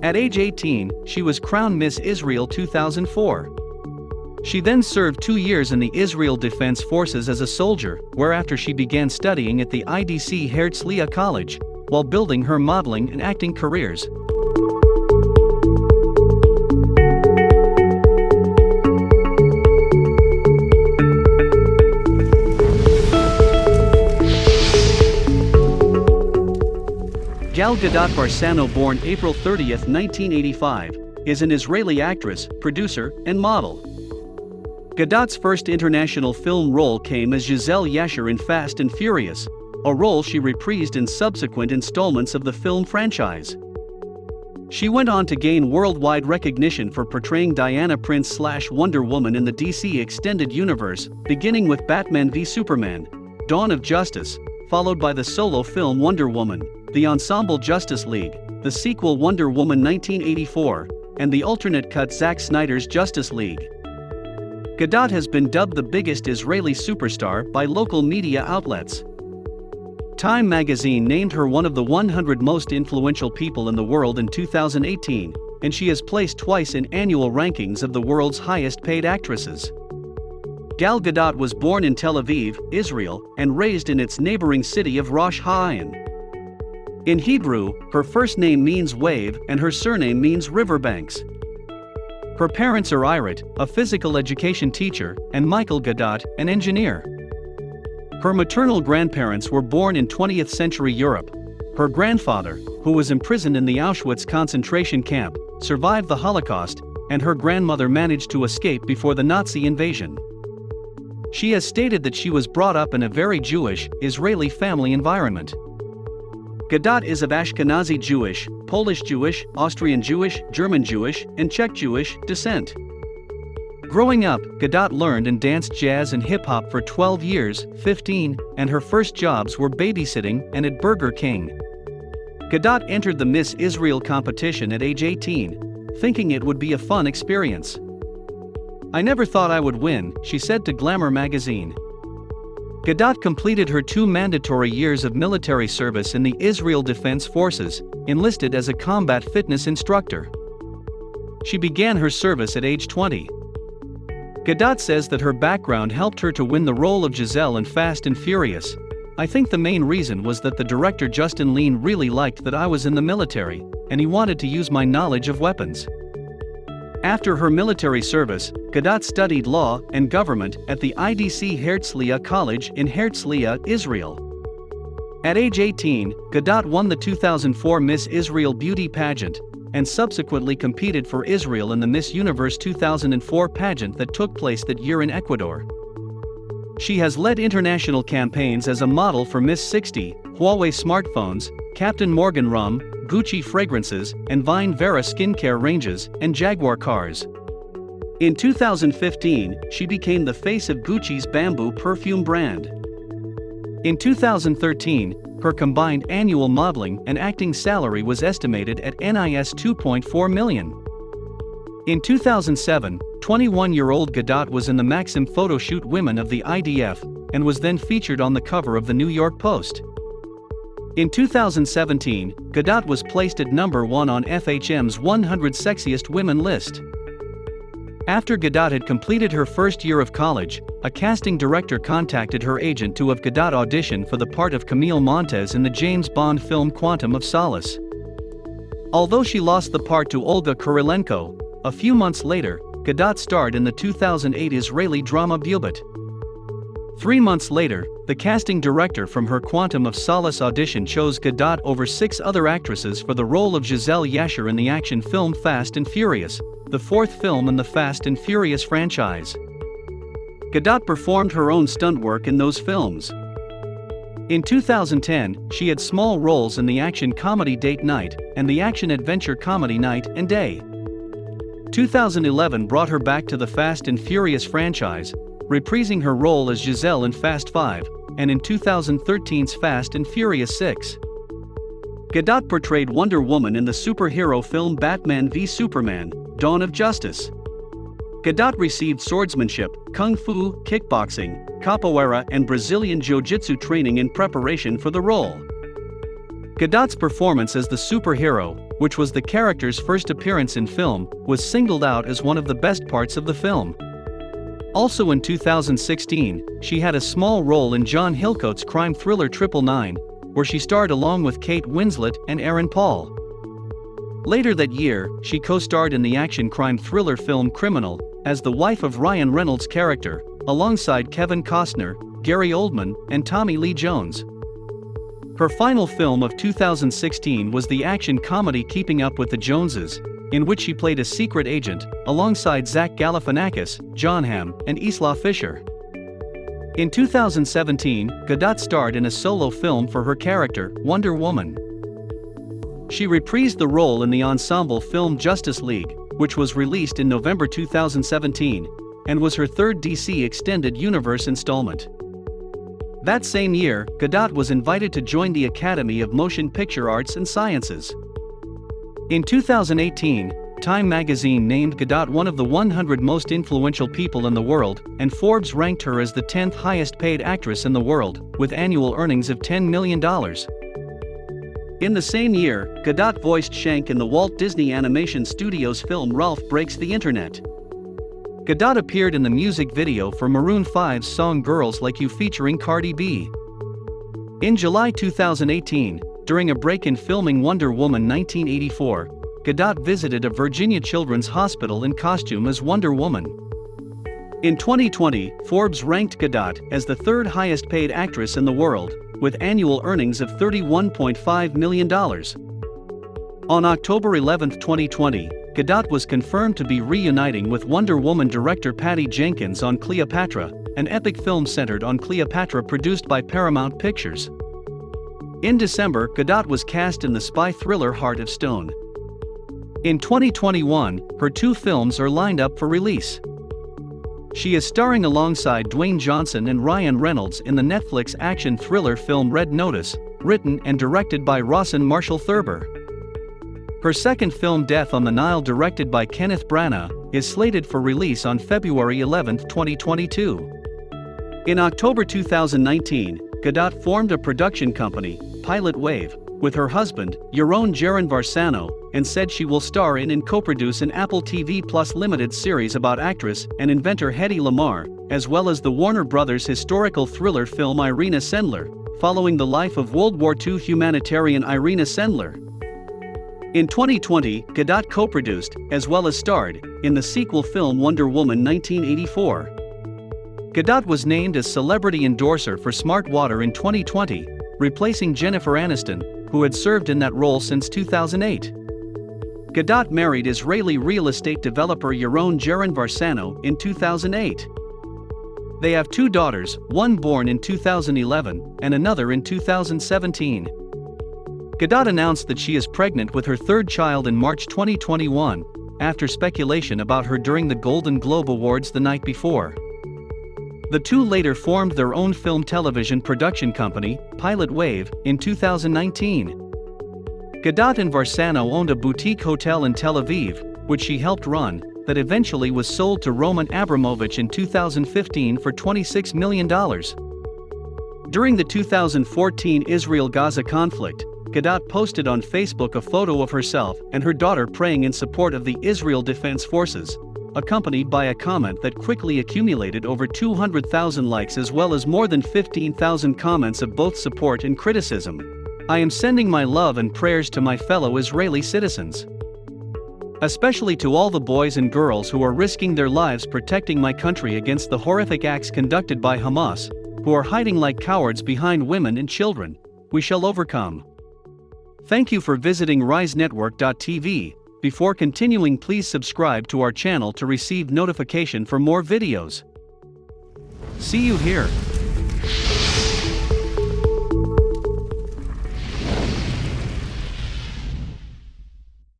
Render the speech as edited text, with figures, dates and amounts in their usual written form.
At age 18, she was crowned Miss Israel 2004. She then served 2 years in the Israel Defense Forces as a soldier, whereafter she began studying at the IDC Herzliya College, while building her modeling and acting careers. Gal Gadot Barsano, born April 30, 1985, is an Israeli actress, producer, and model. Gadot's first international film role came as Gisele Yashar in Fast and Furious, a role she reprised in subsequent installments of the film franchise. She went on to gain worldwide recognition for portraying Diana Prince/Wonder Woman in the DC Extended Universe, beginning with Batman v Superman: Dawn of Justice, followed by the solo film Wonder Woman, the ensemble Justice League, the sequel Wonder Woman 1984, and the alternate cut Zack Snyder's Justice League. Gadot has been dubbed the biggest Israeli superstar by local media outlets. Time magazine named her one of the 100 most influential people in the world in 2018, and she has placed twice in annual rankings of the world's highest-paid actresses. Gal Gadot was born in Tel Aviv, Israel, and raised in its neighboring city of Rosh Hashanah. In Hebrew, her first name means wave and her surname means riverbanks. Her parents are Irit, a physical education teacher, and Michael Gadot, an engineer. Her maternal grandparents were born in 20th century Europe. Her grandfather, who was imprisoned in the Auschwitz concentration camp, survived the Holocaust, and her grandmother managed to escape before the Nazi invasion. She has stated that she was brought up in a very Jewish, Israeli family environment. Gadot is of Ashkenazi Jewish, Polish Jewish, Austrian Jewish, German Jewish, and Czech Jewish descent. Growing up, Gadot learned and danced jazz and hip-hop for 12 years, 15, and her first jobs were babysitting and at Burger King. Gadot entered the Miss Israel competition at age 18, thinking it would be a fun experience. "I never thought I would win," she said to Glamour magazine. Gadot completed her 2 mandatory years of military service in the Israel Defense Forces, enlisted as a combat fitness instructor. She began her service at age 20. Gadot says that her background helped her to win the role of Gisele in Fast and Furious. "I think the main reason was that the director Justin Lin really liked that I was in the military, and he wanted to use my knowledge of weapons." After her military service, Gadot studied law and government at the IDC Herzliya College in Herzliya, Israel. At age 18, Gadot won the 2004 Miss Israel beauty pageant, and subsequently competed for Israel in the Miss Universe 2004 pageant that took place that year in Ecuador. She has led international campaigns as a model for Miss 60, Huawei smartphones, Captain Morgan rum, Gucci fragrances, and Vine Vera skincare ranges, and Jaguar cars. In 2015, she became the face of Gucci's Bamboo perfume brand. In 2013, her combined annual modeling and acting salary was estimated at NIS 2.4 million. In 2007, 21-year-old Gadot was in the Maxim photoshoot Women of the IDF, and was then featured on the cover of the New York Post. In 2017, Gadot was placed at number 1 on FHM's 100 Sexiest Women list. After Gadot had completed her first year of college, a casting director contacted her agent to have Gadot audition for the part of Camille Montez in the James Bond film Quantum of Solace. Although she lost the part to Olga Kurilenko, a few months later, Gadot starred in the 2008 Israeli drama Bubit. 3 months later, the casting director from her Quantum of Solace audition chose Gadot over 6 other actresses for the role of Gisele Yashar in the action film Fast and Furious, the 4th film in the Fast and Furious franchise. Gadot performed her own stunt work in those films. In 2010, she had small roles in the action comedy Date Night and the action adventure comedy Night and Day. 2011 brought her back to the Fast and Furious franchise, reprising her role as Gisele in Fast 5, and in 2013's Fast and Furious 6. Gadot portrayed Wonder Woman in the superhero film Batman v Superman: Dawn of Justice. Gadot received swordsmanship, kung fu, kickboxing, capoeira and Brazilian jiu-jitsu training in preparation for the role. Gadot's performance as the superhero, which was the character's first appearance in film, was singled out as one of the best parts of the film. Also in 2016, she had a small role in John Hillcoat's crime thriller 999, where she starred along with Kate Winslet and Aaron Paul. Later that year, she co-starred in the action crime thriller film Criminal, as the wife of Ryan Reynolds' character, alongside Kevin Costner, Gary Oldman, and Tommy Lee Jones. Her final film of 2016 was the action comedy Keeping Up with the Joneses, in which she played a secret agent, alongside Zach Galifianakis, Jon Hamm, and Isla Fisher. In 2017, Gadot starred in a solo film for her character, Wonder Woman. She reprised the role in the ensemble film Justice League, which was released in November 2017, and was her third DC Extended Universe installment. That same year, Gadot was invited to join the Academy of Motion Picture Arts and Sciences. In 2018, Time magazine named Gadot one of the 100 most influential people in the world, and Forbes ranked her as the 10th highest paid actress in the world, with annual earnings of $10 million. In the same year, Gadot voiced Shank in the Walt Disney Animation Studios film Ralph Breaks the Internet. Gadot appeared in the music video for Maroon 5's song Girls Like You featuring Cardi B. In July 2018, during a break in filming Wonder Woman 1984, Gadot visited a Virginia Children's Hospital in costume as Wonder Woman. In 2020, Forbes ranked Gadot as the third highest paid actress in the world, with annual earnings of $31.5 million. On October 11, 2020, Gadot was confirmed to be reuniting with Wonder Woman director Patty Jenkins on Cleopatra, an epic film centered on Cleopatra produced by Paramount Pictures. In December, Gadot was cast in the spy thriller Heart of Stone. In 2021, her two films are lined up for release. She is starring alongside Dwayne Johnson and Ryan Reynolds in the Netflix action thriller film Red Notice, written and directed by Rawson Marshall Thurber. Her second film Death on the Nile, directed by Kenneth Branagh, is slated for release on February 11, 2022. In October 2019, Gadot formed a production company, Pilot Wave, with her husband, Yaron Jaron Varsano, and said she will star in and co-produce an Apple TV Plus limited series about actress and inventor Hedy Lamarr, as well as the Warner Brothers historical thriller film Irina Sendler, following the life of World War II humanitarian Irina Sendler. In 2020, Gadot co-produced, as well as starred, in the sequel film Wonder Woman 1984. Gadot was named as celebrity endorser for Smart Water in 2020, replacing Jennifer Aniston, who had served in that role since 2008. Gadot married Israeli real estate developer Yaron Jaron Varsano in 2008. They have two daughters, one born in 2011 and another in 2017. Gadot announced that she is pregnant with her third child in March 2021, after speculation about her during the Golden Globe Awards the night before. The two later formed their own film television production company, Pilot Wave, in 2019. Gadot and Varsano owned a boutique hotel in Tel Aviv, which she helped run, that eventually was sold to Roman Abramovich in 2015 for $26 million. During the 2014 Israel-Gaza conflict, Gadot posted on Facebook a photo of herself and her daughter praying in support of the Israel Defense Forces, accompanied by a comment that quickly accumulated over 200,000 likes as well as more than 15,000 comments of both support and criticism. I am sending my love and prayers to my fellow Israeli citizens. Especially to all the boys and girls who are risking their lives protecting my country against the horrific acts conducted by Hamas, who are hiding like cowards behind women and children. We shall overcome. Thank you for visiting risenetwork.tv. Before continuing, please subscribe to our channel to receive notification for more videos. See you here.